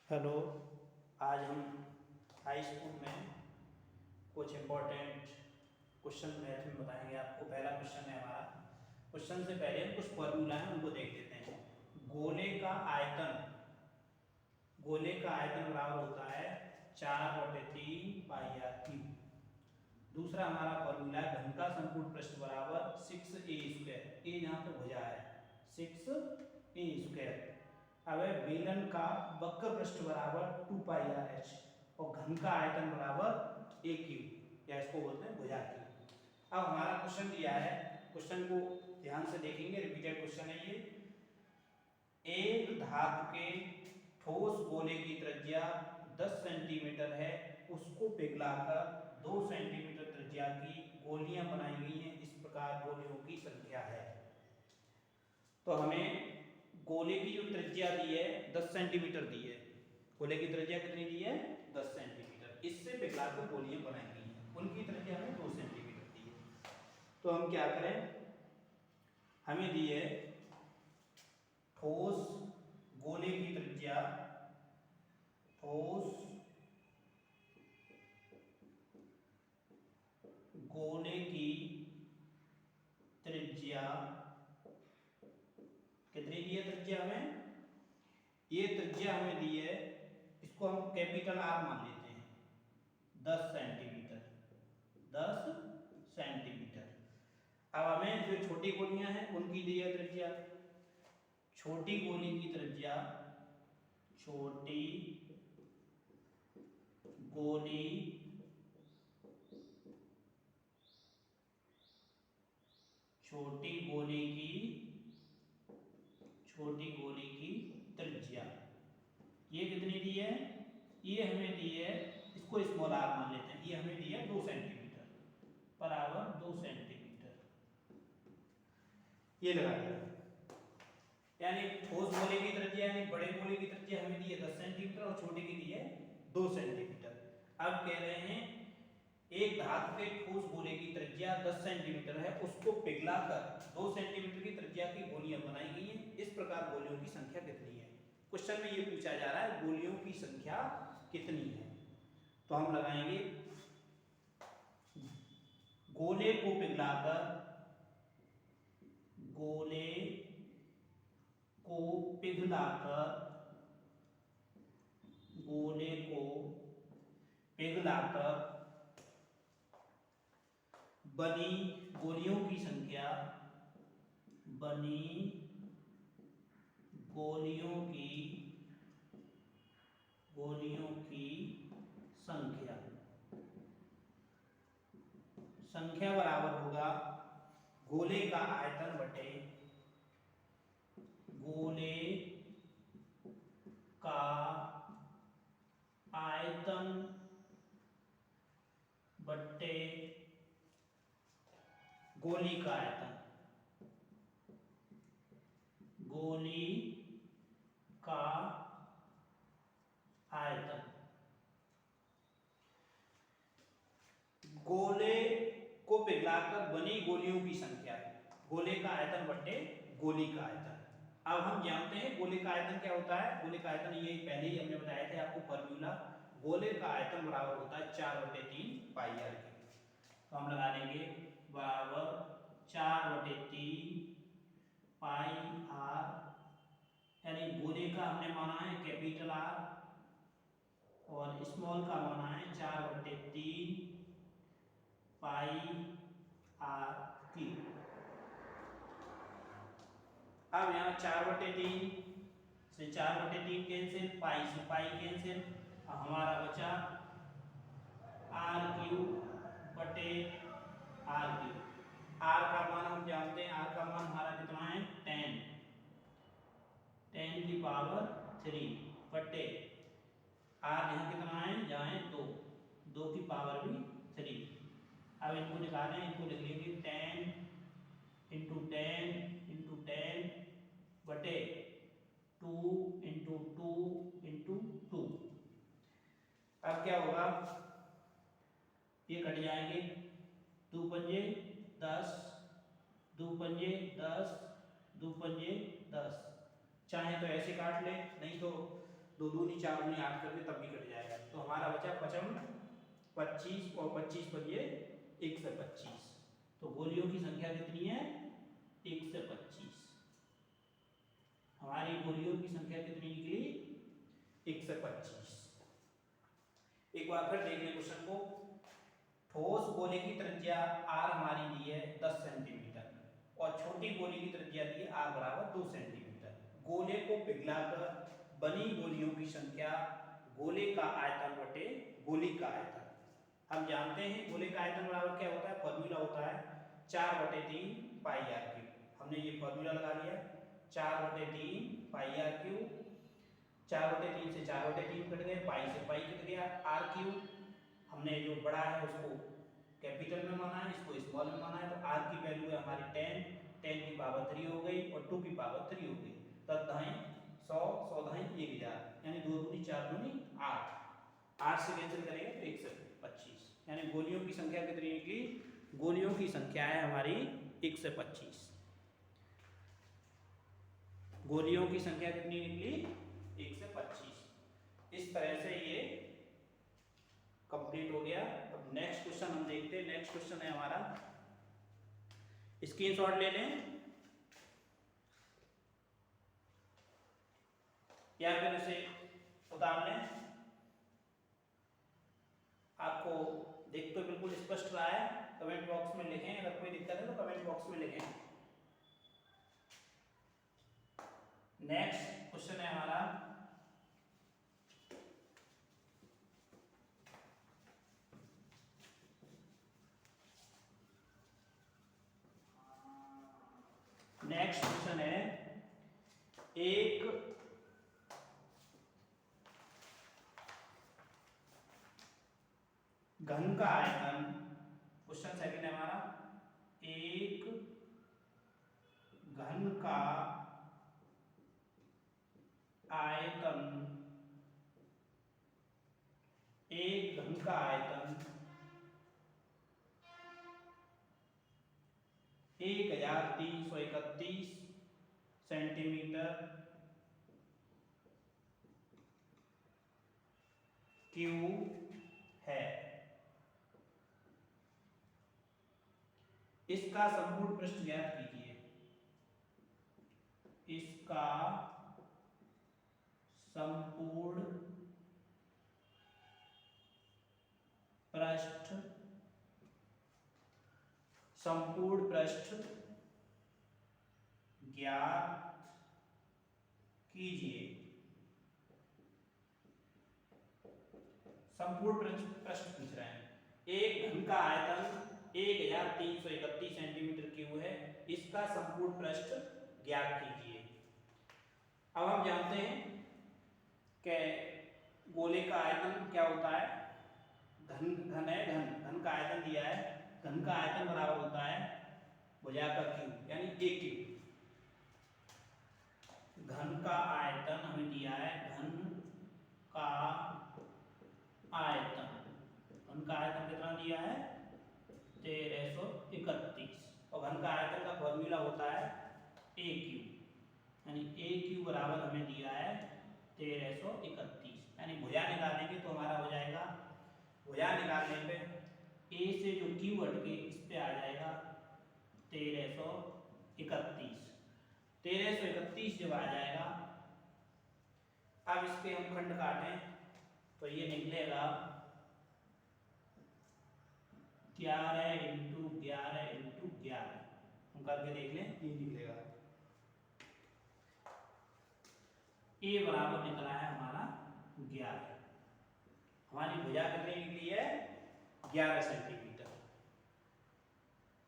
Hello. आज हम high school में कुछ इम्पोर्टेंट क्वेश्चन मैथ में बताएंगे आपको। पहला क्वेश्चन है हमारा। क्वेश्चन से पहले हम कुछ फॉर्मूला है उनको देख लेते हैं। गोले का आयतन बराबर होता है 4/3 पाई आर क्यूब। दूसरा हमारा फॉर्मूला है घन का संपूर्ण पृष्ठ बराबर 6a²। ए यहाँ पे भुजा है 6a²। अब है बेलन का वक्र पृष्ठ बराबर 2 पाई आर एच और घन का आयतन बराबर a क्यूब, या इसको बोलते हैं भुजा क्यूब। अब हमारा क्वेश्चन दिया है, क्वेश्चन को ध्यान से देखेंगे, रिपीटेड क्वेश्चन है ये। एक धातु के ठोस गोले की त्रिज्या 10 सेंटीमीटर है, उसको पिघलाकर 2 सेंटीमीटर त्रिज्या की गोलियां बनाई गई हैं। इस प्रकार गोलियों की संख्या है। तो हमें गोले की जो त्रिज्या दी है 10 सेंटीमीटर दी है। गोले की त्रिज्या कितनी दी है? 10 सेंटीमीटर। इससे पिघलाकर गोलियां बनाई गई हैं, उनकी त्रिज्या हमें 2 सेंटीमीटर दी है। तो हम क्या करें, हमें दी है ठोस गोले की त्रिज्या, ठोस गोले की त्रिज्या कितनी दी है? त्रिज्या हमें, ये त्रिज्या हमें दी है, इसको हम कैपिटल आर मान लेते हैं, 10 सेंटीमीटर। 10 सेंटीमीटर। अब हमें जो छोटी गोलियां हैं उनकी दी है त्रिज्या। छोटी गोली की त्रिज्या, छोटी गोली छोटी गोली की त्रिज्या ये कितनी दी है? ये हमें दी है, इसको स्मॉल आर मान लेते हैं, ये हमें दी है 2 सेंटीमीटर बराबर 2 सेंटीमीटर। ये लगा दिया। यानी ठोस गोले की त्रिज्या यानी बड़े गोले की त्रिज्या हमें दी है 10 सेंटीमीटर और छोटे की दी है 2 सेंटीमीटर। अब कह रहे हैं एक धातु के ठोस गोले की त्रिज्या 10 सेंटीमीटर है, उसको पिघलाकर 2 सेंटीमीटर की त्रिज्या की गोलियां बनाई गई हैं। इस प्रकार गोलियों की संख्या कितनी है? क्वेश्चन में ये पूछा जा रहा है गोलियों की संख्या कितनी है। तो हम लगाएंगे गोले को पिघलाकर, गोले को पिघलाकर, गोले को पिघलाकर बनी गोलियों की संख्या, बनी गोलियों की संख्या बराबर होगा गोले का आयतन बटे गोले का आयतन बटे गोली का आयतन, गोली का आयतन। गोले को पिघलाकर बनी गोलियों की संख्या, गोले का आयतन बटे गोली का आयतन। अब हम जानते हैं गोले का आयतन क्या होता है। गोले का आयतन ये पहले ही हमने बताया था आपको फॉर्मूला। गोले का आयतन बराबर होता है 4/3 पाई आर क्यूब। तो हम लगा लेंगे बराबर 4/3 पाई आर, यानी गोले का हमने माना है कैपिटल आर और स्मॉल का माना है 4/3 पाई आर क्यूब। अब यहाँ 4/3 से 4/3 कैंसिल, पाई से पाई कैंसिल, हमारा बचा आर क्यूब बटे आर क्यूब। आर का मान हम जानते हैं, आर का मान हमारा कितना है 10 की पावर 3 बटे आर यहाँ कितना है, यहाँ है 2 की पावर भी 3। अब इनको निकालें, इनको लिख लेंगे 10 इंटू 10 इंटू 10 बटे 2 इंटू 2 इंटू 2। अब क्या होगा, ये कट जाएंगे, 2 पंजे 10, 2 पंजे 10, 2 पंजे 10। चाहे तो ऐसे काट ले, नहीं तो 2 दूनी 4 दूनी 8 करके तब भी कट जाएगा। तो हमारा बचा 25 और 25 पर ये 1 से 25। तो गोलियों की संख्या कितनी है? 1 से 25। हमारी गोलियों की संख्या कितनी निकली? 1 से 25। एक बार फिर देख लें क्वेश्चन को। ठोस गोले की त्रिज्या r हमारी दी है 10 सेंटीमीटर और छोटी गोली की त्रिज्या दी है r बराबर 2 सेंटीमीटर। गोले को पिघलाकर बनी गोलियों की संख्या गोले का आयतन बटे गोली का आयतन। हम जानते हैं गोले का आयतन बराबर क्या होता है? फॉर्मूला होता है 4/3 पाई r क्यूब। हमने ये फॉर्मूला लगा लिया 4/3 पाई r क्यूब। 4/3 से 4/3 कट गए, पाई से पाई कट गया, r क्यूब हमने जो बड़ा है उसको कैपिटल में माना है, इसको स्मॉल में माना है। तो r की वैल्यू है हमारी 10, 10 की पावर 3 हो गई और 2 की पावर 3 हो गई। तब दाएं 100, 100 दाएं 1000, यानी 2 दूनी 4 दूनी 8। 8 से कैंसिल करेंगे तो 1 से 25, यानी गोलियों की संख्या कितनी निकली? गोलियों की संख्या है हमारी 1 से 25। गोलियों की संख्या कितनी निकली? 1 से 25। इस तरह से ये कंप्लीट हो गया। अब नेक्स्ट क्वेश्चन हम देखते हैं। नेक्स्ट क्वेश्चन है हमारा, स्क्रीनशॉट ले लें या फिर इसे उतार लें। आपको देख तो बिल्कुल स्पष्ट रहा है, कमेंट बॉक्स में लिखें। अगर कोई दिक्कत है तो कमेंट बॉक्स में लिखें। नेक्स्ट क्वेश्चन है हमारा, नेक्स्ट क्वेश्चन है एक घन का आयतन। क्वेश्चन सेकंड है हमारा, एक घन का आयतन, एक घन का आयतन 1331 सेंटीमीटर क्यूब है। इसका संपूर्ण पृष्ठ ज्ञात कीजिए। इसका संपूर्ण पृष्ठ ज्ञात कीजिए। संपूर्ण पृष्ठ पूछ रहे हैं। एक घन का आयतन 1331 सेंटीमीटर क्यूब है, इसका संपूर्ण पृष्ठ ज्ञात कीजिए। अब हम जानते हैं कि गोले का आयतन क्या होता है? घन है, घन का आयतन दिया है, घन का आयतन बराबर होता है भुजा का क्यूब, यानी a क्यूब। घन का आयतन हमें दिया है, घन का आयतन, घन का आयतन कितना दिया है? 1331। और घन का आयतन का फॉर्मूला होता है a क्यूब, यानी a क्यूब बराबर हमें दिया है 1331। यानी भुजा निकालेंगे तो हमारा हो जाएगा, भुजा निकालने पे a से जो q हट के इस पे आ जाएगा 1331। 1331 जब आ जाएगा, अब इसके हम खंड काटें तो ये निकलेगा 11 इंटू 11 इंटू 11। हम करके देख लें, ये निकलेगा a बराबर निकला है हमारा 11। हमारी भुजा कितनी निकली है? 11 सेंटीमीटर,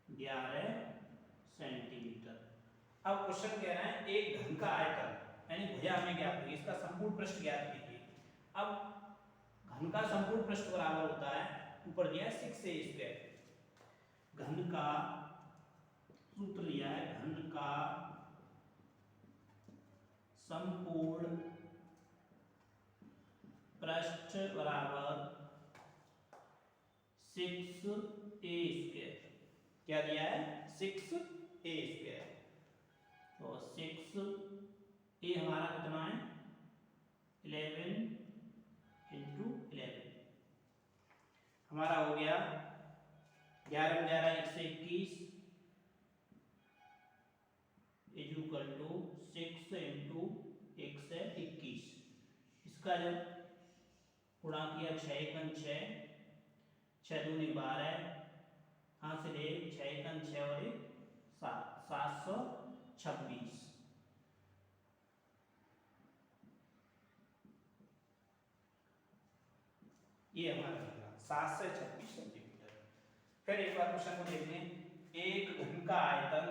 11 सेंटीमीटर। अब क्वेश्चन कह रहे हैं एक घन का आयतन, यानी भुजा हमें ज्ञात कीजिए, इसका संपूर्ण पृष्ठ ज्ञात कीजिए। अब घन का संपूर्ण पृष्ठ बराबर होता है, ऊपर दिया है 6a²। घन का सूत्र लिया है, घन का संपूर्ण पृष्ठ बराबर 6a²। क्या दिया है? 6a²। तो 6a हमारा कितना है? 11 हमारा हो गया 11 11 121 इज इक्वल टू 6 इंटू 1 से 21। इसका जब गुणा किया 6 एकम 6 6 दूनी 12 हासिल 6 एकम 6 और 1 7 726। ये हमारा निकला 7 से 26 सेंटीमीटर। फिर एक बार क्वेश्चन को देख लें। एक घन का आयतन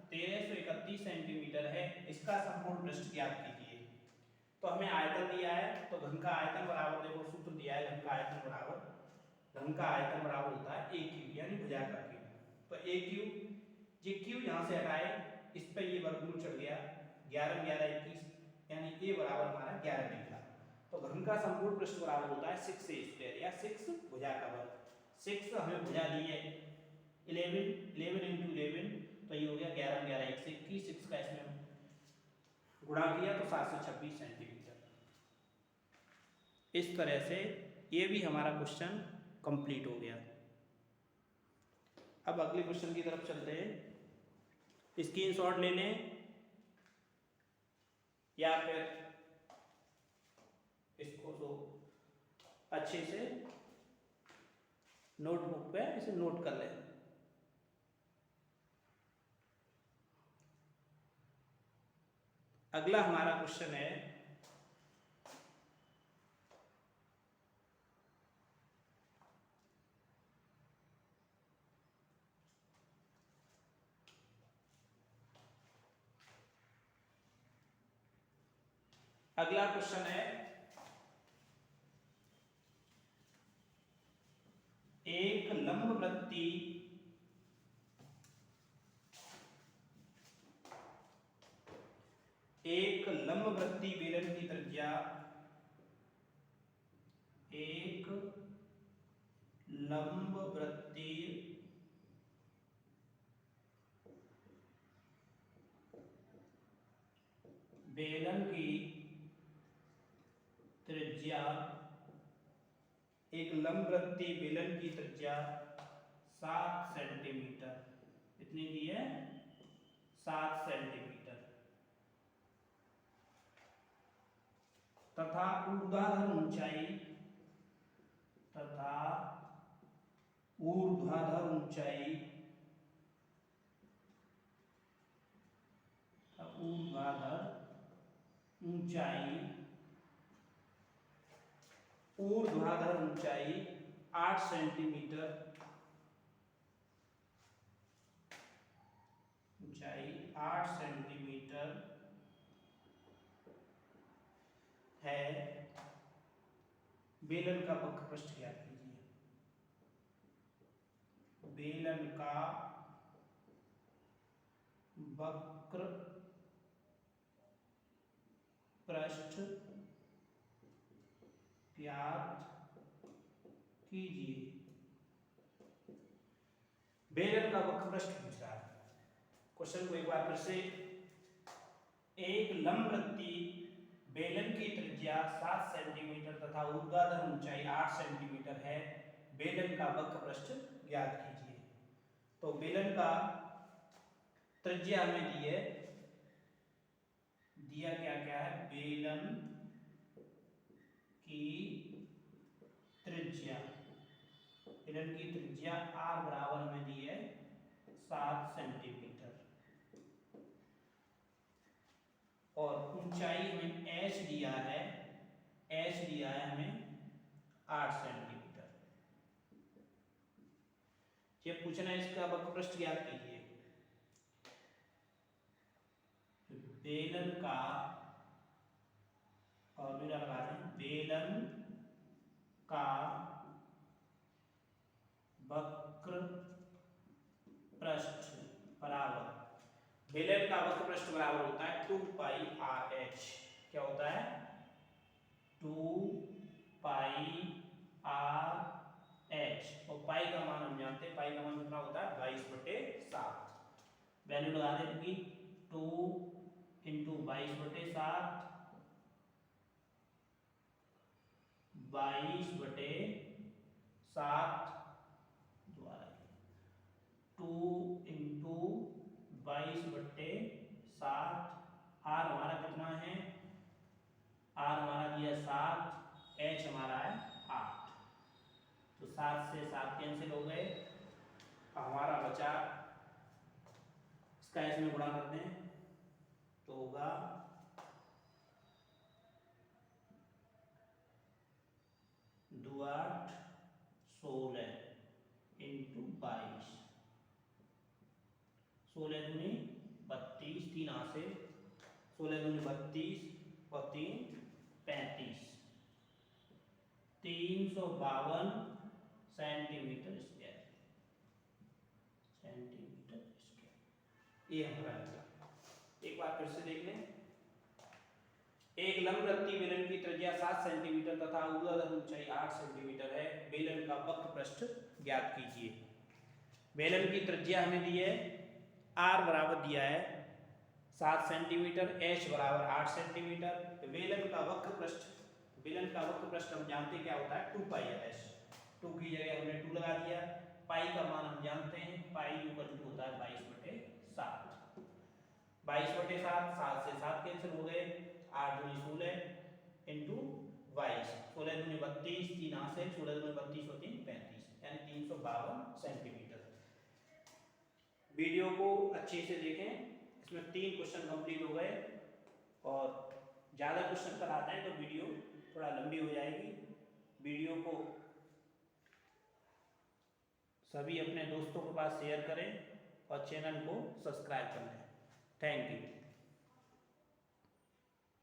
1331 सेंटीमीटर है, इसका संपूर्ण पृष्ठ ज्ञात कीजिए। तो हमें आयतन दिया है, तो घन का आयतन बराबर देखो सूत्र दिया है, घन का आयतन बराबर होता है a क्यूब यानी भुजाकार क्यूब। तो a क्यूब, ये क्यूब यहाँ से हटाए, इस पे ये वर्गमूल चढ़ गया 11 11 21 यानी a बराबर हमारा 11 निकला। तो घन का संपूर्ण पृष्ठ बराबर होता है 6a स्क्वायर या 6 भुजा का वर्ग। 6 हमें भुजा दी है 11 इंटू 11, तो ये हो गया 11 11 121। 6 का इसमें गुणा किया तो 726 सेंटीमीटर। इस तरह से ये भी हमारा क्वेश्चन कंप्लीट हो गया। अब अगले क्वेश्चन की तरफ चलते हैं। स्क्रीनशॉट ले लें या फिर इसको तो अच्छे से नोटबुक पे इसे नोट कर लें। अगला हमारा क्वेश्चन है एक लंब वृत्ती बेलन की त्रिज्या एक लंबवृत्तीय बेलन की त्रिज्या 7 सेंटीमीटर, कितनी की है 7 सेंटीमीटर, तथा ऊर्ध्वाधर ऊंचाई ऊर्ध्वाधर ऊंचाई 8 सेंटीमीटर, है। बेलन का वक्र पृष्ठ ज्ञात कीजिए। बेलन का वक्र पृष्ठ ज्ञात कीजिए। बेलन का वक्र पृष्ठ पूछ रहा है। क्वेश्चन को एक बार फिर से, एक लंबवृत्तीय बेलन की त्रिज्या 7 सेंटीमीटर तथा ऊर्ध्वाधर ऊंचाई 8 सेंटीमीटर है। बेलन का वक्र पृष्ठ ज्ञात कीजिए। तो बेलन का त्रिज्या हमें दिया क्या क्या है, बेलन की त्रिज्या r बराबर हमें दी है 7 सेंटीमीटर और ऊंचाई हमें h दिया है हमें 8 सेंटीमीटर। ये पूछना है इसका वक्र पृष्ठ ज्ञात कीजिए। बेलन का फॉर्मूला लगा दें, बेलन का वक्र पृष्ठ बराबर होता है 2 पाई आर एच। क्या होता है 2 पाई आर एच, और पाई का मान हम जानते हैं, पाई का मान कितना होता है 22/7। वैल्यू लगा दें कि 2 × 22/7 22/7 द्वारा 2 × 22/7। आर हमारा कितना है, आर हमारा दिया 7, एच हमारा है 8, तो 7 से 7 कैंसिल हो गए, हमारा बचा, इसका इसमें गुणा करते हैं तो होगा 2 8 16 इंटू 22, 16 दूनी 32, 3 हाथ से 16 दूनी 32 और 3 35, 352 सेंटीमीटर स्क्वायर, ये हमारा निकला। एक बार फिर से देख लें। एक लंबवृत्तीय बेलन की त्रिज्या 7 सेंटीमीटर तथा ऊर्ध्वाधर ऊंचाई 8 सेंटीमीटर है। बेलन का वक्र पृष्ठ ज्ञात कीजिए। बेलन की त्रिज्या हमें दी है, आर बराबर दिया है 7 सेंटीमीटर, एच बराबर 8 सेंटीमीटर। तो बेलन का वक्र पृष्ठ हम जानते क्या होता है, 2πr/s। 2 की जगह हमने 2 लगा दिया। पाई का मान हम जानते हैं, पाई इक्वल टू होता है 22/7। 22/7, 7 से 7 कैंसिल हो गए, 8 दूनी 16 इंटू 22, 16 दूनी 32, 3 यहाँ से 16 दूनी 32 और 3 35, यानी 352 सेंटीमीटर। वीडियो को अच्छे से देखें, इसमें 3 क्वेश्चन कंप्लीट हो गए, और ज़्यादा क्वेश्चन कराते हैं तो वीडियो थोड़ा लंबी हो जाएगी। वीडियो को सभी अपने दोस्तों के पास शेयर करें और चैनल को सब्सक्राइब कर लें। Thank you.